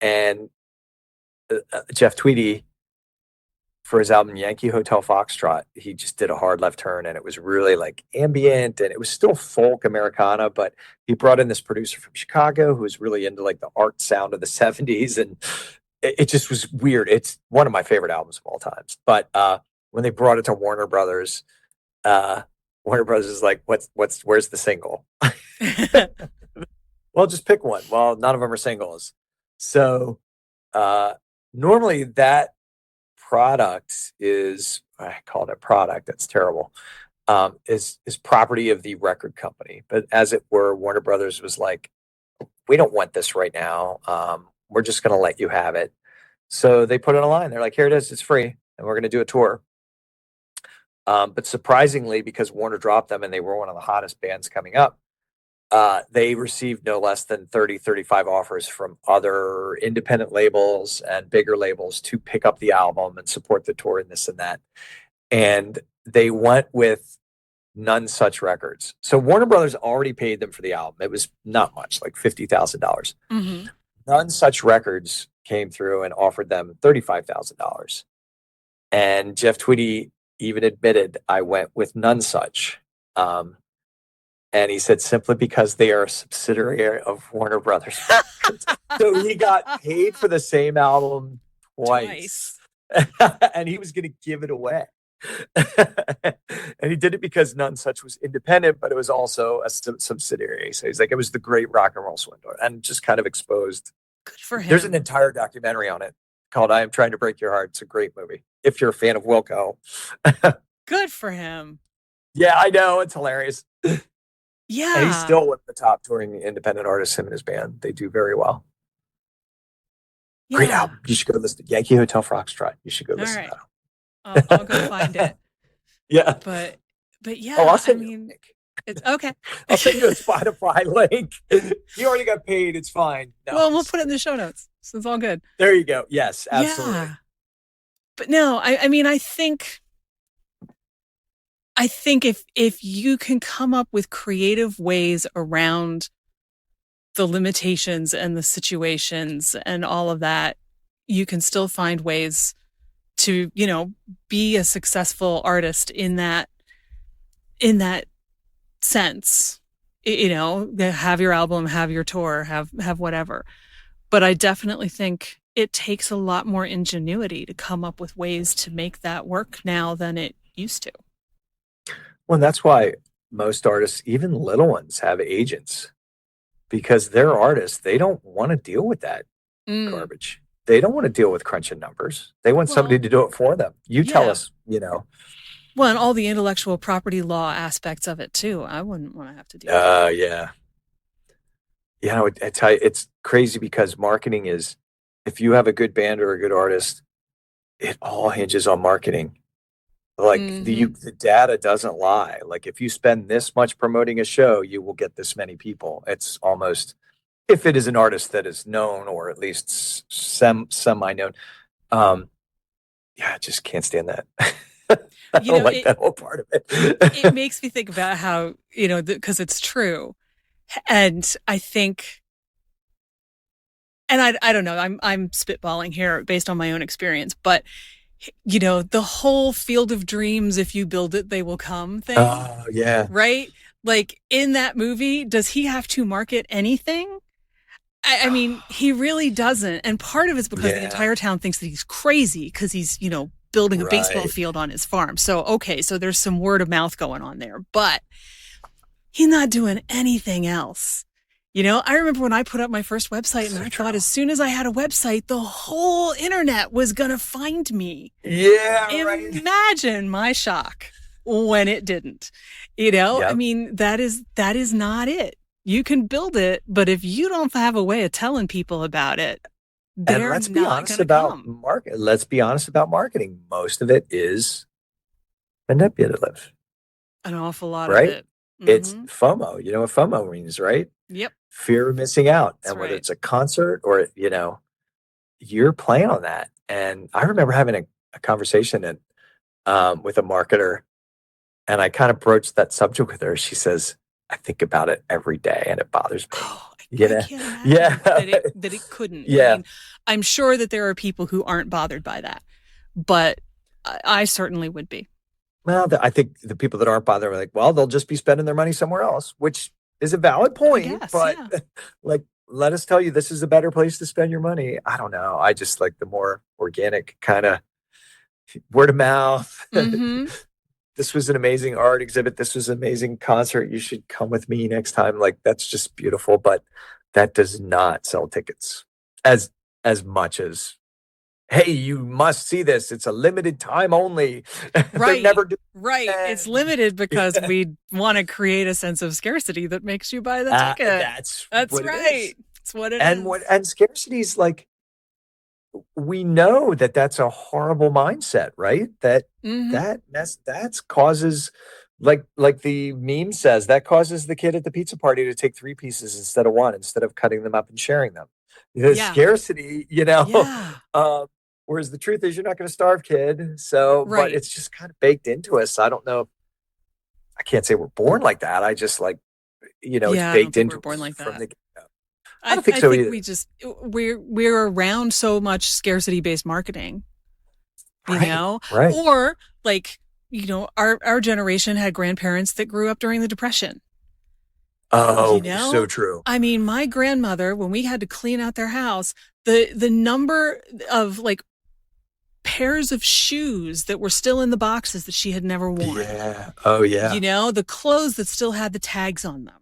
And Jeff Tweedy, for his album Yankee Hotel Foxtrot, he just did a hard left turn, and it was really like ambient, and it was still folk Americana, but he brought in this producer from Chicago who was really into like the art sound of the 70s, and it just was weird. It's one of my favorite albums of all times. But when they brought it to Warner Brothers is like, where's the single? Well, just pick one. Well, none of them are singles. So normally that product is, I call it a product, that's terrible, is property of the record company. But as it were, Warner Brothers was like, we don't want this right now. We're just going to let you have it. So they put it online. They're like, here it is. It's free. And we're going to do a tour. But surprisingly, because Warner dropped them and they were one of the hottest bands coming up, they received no less than 30, 35 offers from other independent labels and bigger labels to pick up the album and support the tour and this and that. And they went with None Such Records. So Warner Brothers already paid them for the album. It was not much, like $50,000. None Such Records came through and offered them $35,000. And Jeff Tweedy even admitted, I went with None Such. And he said, simply because they are a subsidiary of Warner Brothers. So he got paid for the same album twice. And he was going to give it away. And he did it because None Such was independent, but it was also a subsidiary. So he's like, it was the great rock and roll swindler, and just kind of exposed. Good for him. There's an entire documentary on it called I Am Trying to Break Your Heart. It's a great movie if you're a fan of Wilco. Good for him. Yeah, I know. It's hilarious. Yeah. And he's still one of the top touring independent artists, him and his band. They do very well. Yeah. Great album. You should go listen to Yankee Hotel Foxtrot. You should go listen to that. I'll go find it. Yeah. But yeah. I'll send you a link. It's okay. I'll send you a Spotify link. You already got paid. It's fine. No, well, we'll put it in the show notes. So it's all good. There you go. Yes, absolutely. Yeah. But no, I mean, I think if you can come up with creative ways around the limitations and the situations and all of that, you can still find ways to, be a successful artist in that sense, have your album, have your tour, have whatever. But I definitely think it takes a lot more ingenuity to come up with ways to make that work now than it used to. Well, that's why most artists, even little ones, have agents, because they're artists. They don't want to deal with that garbage. They don't want to deal with crunching numbers. They want somebody to do it for them. You tell us, Well, and all the intellectual property law aspects of it too. I wouldn't want to have to deal with that. Yeah. I tell you, it's crazy because marketing is, if you have a good band or a good artist, it all hinges on marketing. Like the data doesn't lie. Like if you spend this much promoting a show, you will get this many people. It's almost, if it is an artist that is known or at least semi-known. I just can't stand that. I don't like that whole part of it. It makes me think about how, because it's true. And I think, and I don't know, I'm spitballing here based on my own experience, but the whole field of dreams, if you build it, they will come thing. Oh, yeah. Right? Like in that movie, does he have to market anything? I mean, he really doesn't. And part of it's because the entire town thinks that he's crazy because he's, building a baseball field on his farm. So there's some word of mouth going on there, but he's not doing anything else. I remember when I put up my first website and I thought as soon as I had a website, the whole internet was going to find me. Yeah. Imagine my shock when it didn't, I mean, that is not it. You can build it, but if you don't have a way of telling people about it, and let's be honest about market. Let's be honest about marketing. Most of it is manipulative. An awful lot of it. It's FOMO. You know what FOMO means, right? Yep. Fear of missing out. That's and whether it's a concert or, you're playing on that. And I remember having a conversation with a marketer, and I kind of broached that subject with her. She says, I think about it every day and it bothers me. I can't imagine that it couldn't. Yeah. I mean, I'm sure that there are people who aren't bothered by that, but I certainly would be. Well, I think the people that aren't bothered are like, well, they'll just be spending their money somewhere else, which is a valid point. But let us tell you, this is a better place to spend your money. I don't know. I just like the more organic kind of word of mouth. This was an amazing art exhibit. This was an amazing concert. You should come with me next time. Like, that's just beautiful. But that does not sell tickets as much as, hey, you must see this. It's a limited time only. Right. Never right. It's limited because we want to create a sense of scarcity that makes you buy the ticket. That's right. That's what it is. And scarcity is like, we know that that's a horrible mindset, right? That that's causes, like the meme says, that causes the kid at the pizza party to take 3 pieces instead of 1, instead of cutting them up and sharing them. Scarcity, whereas the truth is you're not going to starve, kid. So, but it's just kind of baked into us. I don't know. I can't say we're born like that. I just it's baked into we're born like that. from the get-go. I don't think so think either. we're around so much scarcity based marketing, you know, right. Or like, you know, our generation had grandparents that grew up during the Depression. Oh, so true. I mean, my grandmother, when we had to clean out their house, the number of like pairs of shoes that were still in the boxes that she had never worn. Yeah. Oh, yeah. You know, the clothes that still had the tags on them.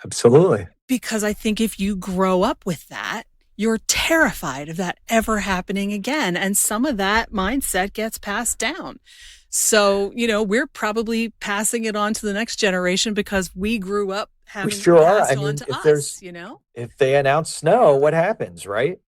Absolutely. Because I think if you grow up with that, you're terrified of that ever happening again. And some of that mindset gets passed down. So, you know, we're probably passing it on to the next generation because we grew up having we sure are. I mean, if there's, you know, if they announce snow, what happens, right?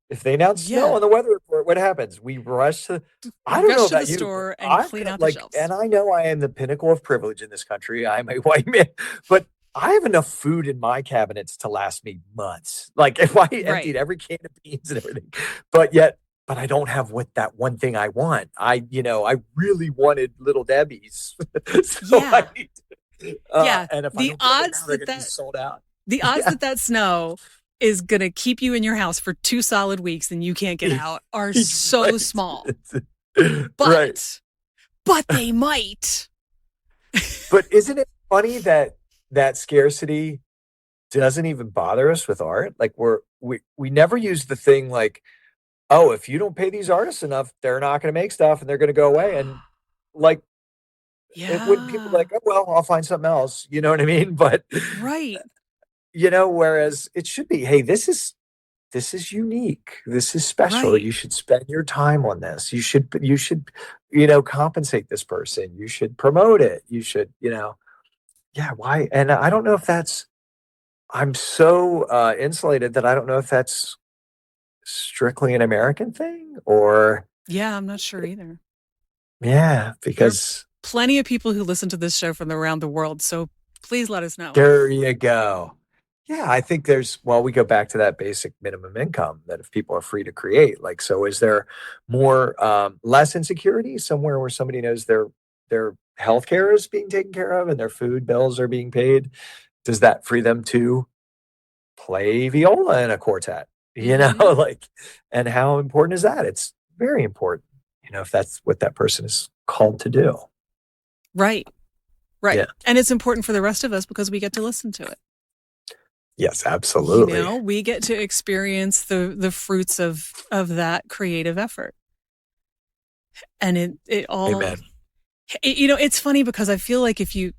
If they announce snow on the weather report, what happens? We rush to, I don't know about the you, store and clean out the shelves. And I know I am the pinnacle of privilege in this country. I'm a white man, but I have enough food in my cabinets to last me months. Like if I emptied every can of beans and everything, but I don't have that one thing I want. I really wanted Little Debbie's. So I need to, and if the odds that be sold out. The odds that snow is going to keep you in your house for 2 solid weeks and you can't get out are so small. But they might. But isn't it funny that scarcity doesn't even bother us with art? Like we never use the thing like, oh, if you don't pay these artists enough, they're not going to make stuff and they're going to go away. And like, when people are like, oh, well, I'll find something else, you know what I mean? But you know, whereas it should be, hey, this is unique. This is special. You should spend your time on this. You should, compensate this person. You should promote it. You should, why? And I don't know if I'm so insulated that I don't know if that's strictly an American thing or. Yeah, I'm not sure either. Yeah, because. Plenty of people who listen to this show from around the world. So please let us know. There you go. Yeah, I think we go back to that basic minimum income that if people are free to create, like, so is there more, less insecurity somewhere where somebody knows their healthcare is being taken care of and their food bills are being paid? Does that free them to play viola in a quartet? You know, like, and how important is that? It's very important, if that's what that person is called to do. Right. Yeah. And it's important for the rest of us because we get to listen to it. Yes, absolutely. We get to experience the fruits of that creative effort. And it all, Amen. It's funny because I feel like if you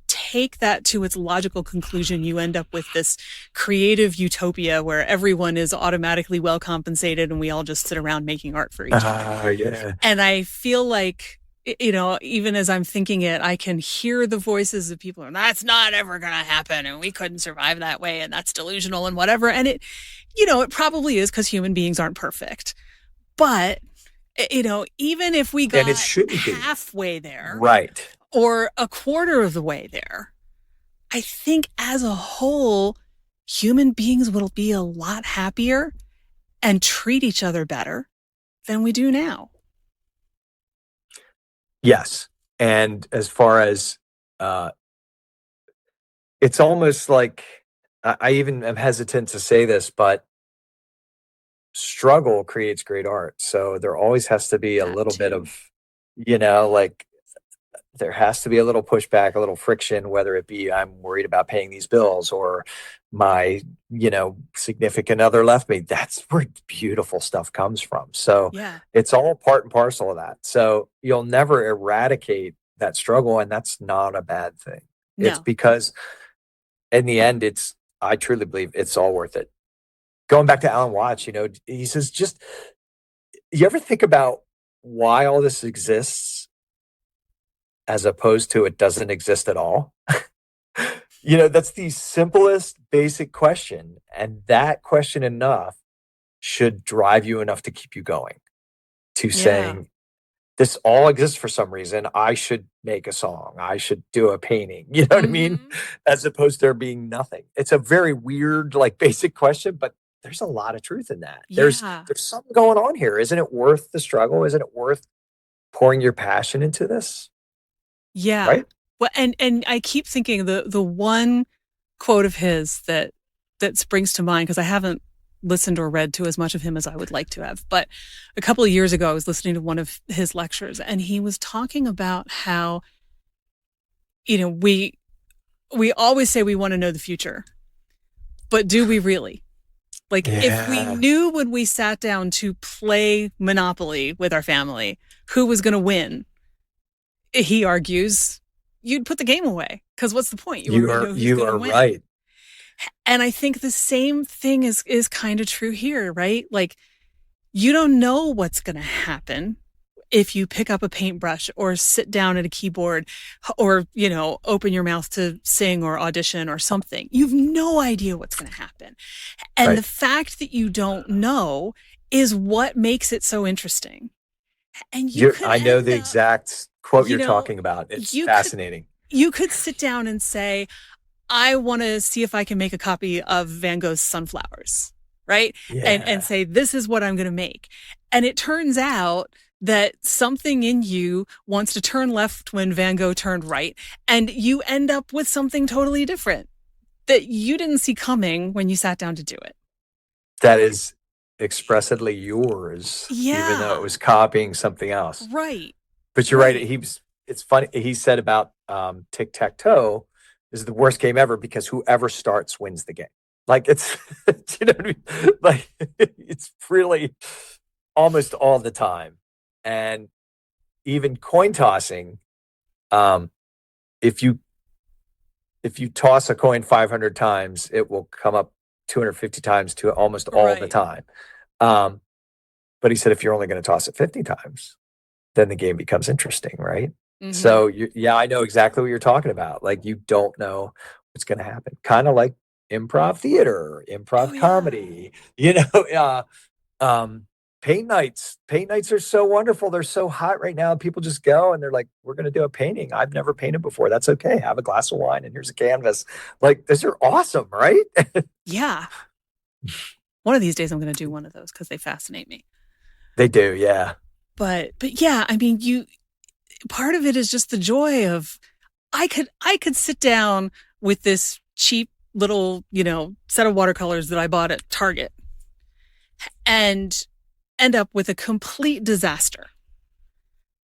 take that to its logical conclusion, you end up with this creative utopia where everyone is automatically well compensated and we all just sit around making art for each other. Yeah. And I feel like, even as I'm thinking it, I can hear the voices of people, and that's not ever going to happen, and we couldn't survive that way, and that's delusional and whatever. And it probably is because human beings aren't perfect. But, even if we got halfway there, right, or a quarter of the way there, I think as a whole, human beings will be a lot happier and treat each other better than we do now. Yes. And as far as, it's almost like, I even am hesitant to say this, but struggle creates great art. So there always has to be a little bit of, like there has to be a little pushback, a little friction, whether it be I'm worried about paying these bills or my, significant other left me. That's where beautiful stuff comes from. So it's all part and parcel of that. So you'll never eradicate that struggle. And that's not a bad thing. No. It's because in the end, I truly believe it's all worth it. Going back to Alan Watts, he says, you ever think about why all this exists as opposed to it doesn't exist at all? That's the simplest basic question. And that question enough should drive you enough to keep you going to saying, this all exists for some reason. I should make a song. I should do a painting. You know what I mean? As opposed to there being nothing. It's a very weird, basic question, but there's a lot of truth in that. There's something going on here. Isn't it worth the struggle? Isn't it worth pouring your passion into this? Yeah. Right. Well, and I keep thinking the one quote of his that that springs to mind, because I haven't listened or read to as much of him as I would like to have. But a couple of years ago, I was listening to one of his lectures, and he was talking about how, we always say we want to know the future, but do we really? Like, if we knew when we sat down to play Monopoly with our family who was going to win, he argues, you'd put the game away, because what's the point? You are right. And I think the same thing is kind of true here, right? Like, you don't know what's going to happen if you pick up a paintbrush or sit down at a keyboard or, open your mouth to sing or audition or something. You've no idea what's going to happen. And the fact that you don't know is what makes it so interesting. And I know the exact quote you're talking about. It's fascinating. You could sit down and say, I want to see if I can make a copy of Van Gogh's Sunflowers, right? Yeah. And say, this is what I'm going to make. And it turns out that something in you wants to turn left when Van Gogh turned right. And you end up with something totally different that you didn't see coming when you sat down to do it. That is expressly yours, even though it was copying something else. Right. But you're right. It's funny. He said about tic-tac-toe is the worst game ever because whoever starts wins the game. Like, it's, you know what I mean? Like, it's really almost all the time. And even coin tossing, if you toss a coin 500 times, it will come up 250 times to almost all the time. But he said, if you're only going to toss it 50 times, then the game becomes interesting, right? Mm-hmm. So I know exactly what you're talking about. Like, you don't know what's going to happen. Kind of like improv theater, improv comedy, paint nights. Paint nights are so wonderful. They're so hot right now. People just go and they're like, we're going to do a painting. I've never painted before. That's okay. Have a glass of wine and here's a canvas. Like, those are awesome, right? Yeah. One of these days I'm going to do one of those because they fascinate me. They do, yeah. But yeah, I mean, part of it is just the joy of, I could sit down with this cheap little, set of watercolors that I bought at Target and end up with a complete disaster.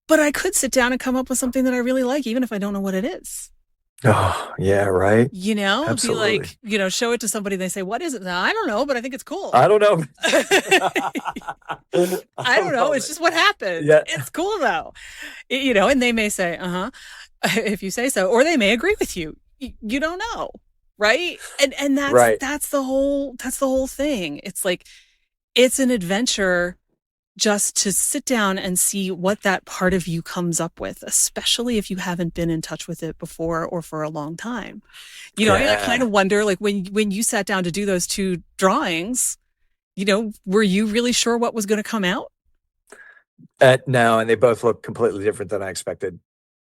But I could sit down and come up with something that I really like, even if I don't know what it is. Oh, yeah, right. Absolutely. Be like, show it to somebody. They say, what is it? Now, I don't know, but I think it's cool. I don't know. I don't know. It's just what happened. Yeah. It's cool though. And they may say, if you say so, or they may agree with you. You don't know. Right. And that's the whole thing. It's like, it's an adventure just to sit down and see what that part of you comes up with, especially if you haven't been in touch with it before or for a long time. I kind of wonder, like, when you sat down to do those two drawings, were you really sure what was going to come out? No, and they both look completely different than I expected.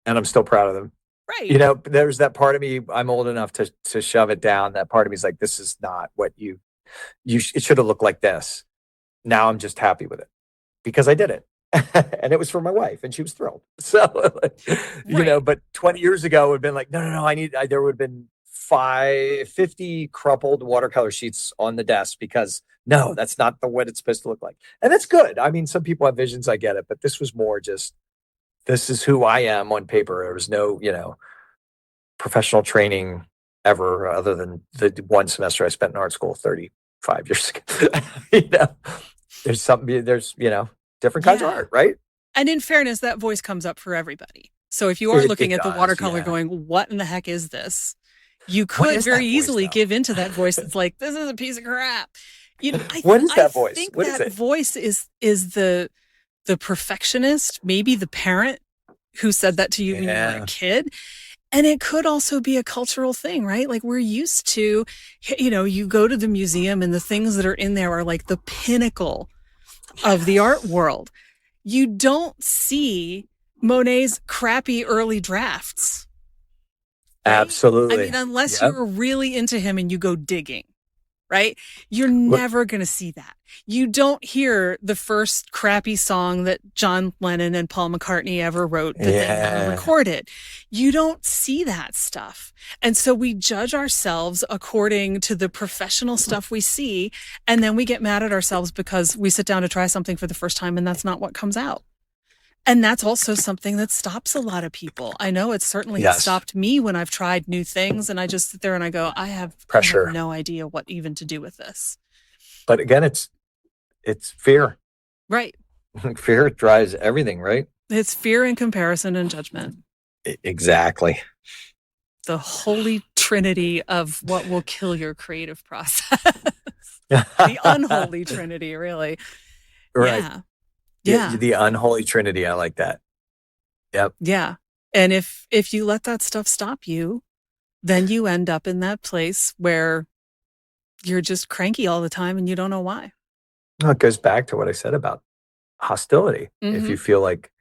And I'm still proud of them. Right. There's that part of me, I'm old enough to shove it down. That part of me is like, this is not what it should have looked like this. Now I'm just happy with it because I did it. And it was for my wife and she was thrilled. So, but 20 years ago it would have been like, no, there would have been 50 crumpled watercolor sheets on the desk because no, that's not what it's supposed to look like. And that's good. I mean, some people have visions, I get it, but this was more just, this is who I am on paper. There was no, professional training ever other than the one semester I spent in art school 35 years ago. There's different kinds of art, right? And in fairness, that voice comes up for everybody. So if you are looking at the watercolor going, what in the heck is this? You could very easily give into that voice. It's like, this is a piece of crap. What is that voice? I think what that is it? Voice is the perfectionist, maybe the parent who said that to you when you were a kid. And it could also be a cultural thing, right? Like, we're used to, you go to the museum and the things that are in there are like the pinnacle of the art world. You don't see Monet's crappy early drafts. Right? Absolutely. I mean, unless you're really into him and you go digging. right? You're never going to see that. You don't hear the first crappy song that John Lennon and Paul McCartney ever wrote that they never recorded. You don't see that stuff. And so we judge ourselves according to the professional stuff we see. And then we get mad at ourselves because we sit down to try something for the first time and that's not what comes out. And that's also something that stops a lot of people. I know it's certainly stopped me when I've tried new things and I just sit there and I go, I have no idea what even to do with this. But again, it's fear. Right. Fear drives everything, right? It's fear and comparison and judgment. Exactly. The holy trinity of what will kill your creative process. The unholy trinity, really. Right. Yeah. Yeah. The unholy trinity. I like that. Yep. Yeah. And if you let that stuff stop you, then you end up in that place where you're just cranky all the time and you don't know why. Well, it goes back to what I said about hostility. Mm-hmm. If you feel like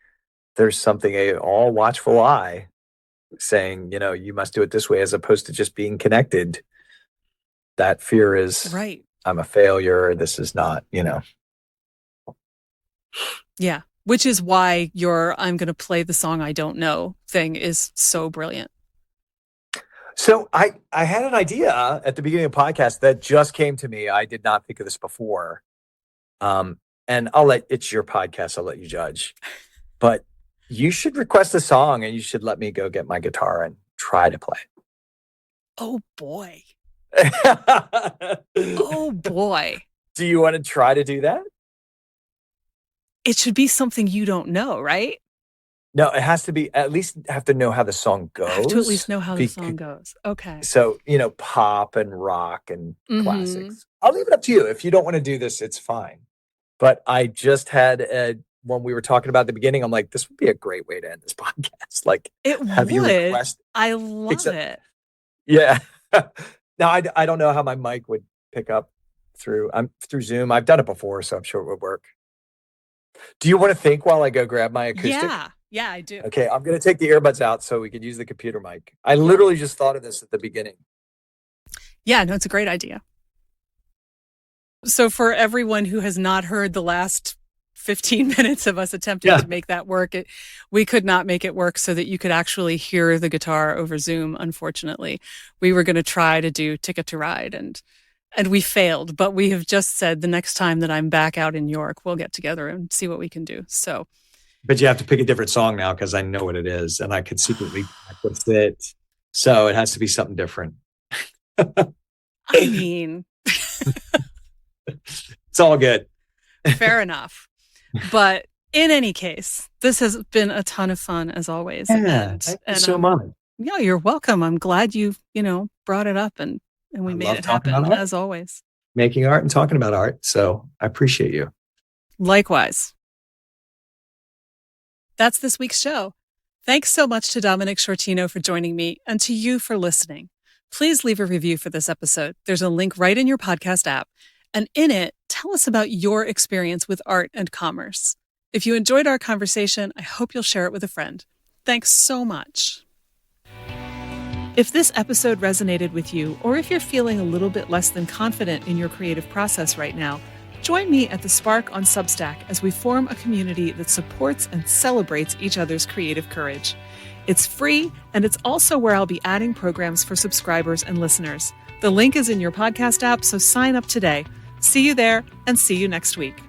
there's something, a all watchful eye saying, you must do it this way, as opposed to just being connected, that fear is, right. I'm a failure. This is not, Yeah, which is why your I'm going to play the song I don't know thing is so brilliant. So I had an idea at the beginning of the podcast that just came to me. I did not think of this before. And it's your podcast. I'll let you judge. But you should request a song and you should let me go get my guitar and try to play. Oh, boy. Oh, boy. Do you want to try to do that? It should be something you don't know, right? No, it has to be, at least have to know how the song goes. I have to at least know how the song goes. Okay. So, pop and rock and classics. I'll leave it up to you. If you don't want to do this, it's fine. But I just had, when we were talking about the beginning, I'm like, this would be a great way to end this podcast. Like, you request? I love it. Yeah. Now, I don't know how my mic would pick up through Zoom. I've done it before, so I'm sure it would work. Do you want to think while I go grab my acoustic? Yeah, I do. Okay, I'm going to take the earbuds out so we could use the computer mic. I literally just thought of this at the beginning. Yeah, no, it's a great idea. So for everyone who has not heard the last 15 minutes of us attempting to make that work, we could not make it work so that you could actually hear the guitar over Zoom, unfortunately. We were going to try to do Ticket to Ride and we failed, but we have just said the next time that I'm back out in York, we'll get together and see what we can do. So, but you have to pick a different song now because I know what it is and I could secretly practice it. So it has to be something different. I mean, it's all good. Fair enough. But in any case, this has been a ton of fun as always. Yeah, thank you so much. Yeah, you're welcome. I'm glad you brought it up and we made it happen, as always. Making art and talking about art. So I appreciate you. Likewise. That's this week's show. Thanks so much to Domenic Sciortino for joining me and to you for listening. Please leave a review for this episode. There's a link right in your podcast app. And in it, tell us about your experience with art and commerce. If you enjoyed our conversation, I hope you'll share it with a friend. Thanks so much. If this episode resonated with you, or if you're feeling a little bit less than confident in your creative process right now, join me at The Spark on Substack as we form a community that supports and celebrates each other's creative courage. It's free, and it's also where I'll be adding programs for subscribers and listeners. The link is in your podcast app, so sign up today. See you there, and see you next week.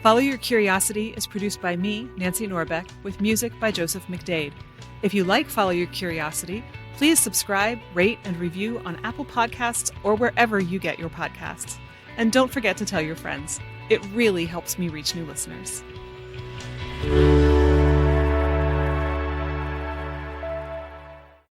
Follow Your Curiosity is produced by me, Nancy Norbeck, with music by Joseph McDade. If you like Follow Your Curiosity, please subscribe, rate, and review on Apple Podcasts or wherever you get your podcasts. And don't forget to tell your friends. It really helps me reach new listeners.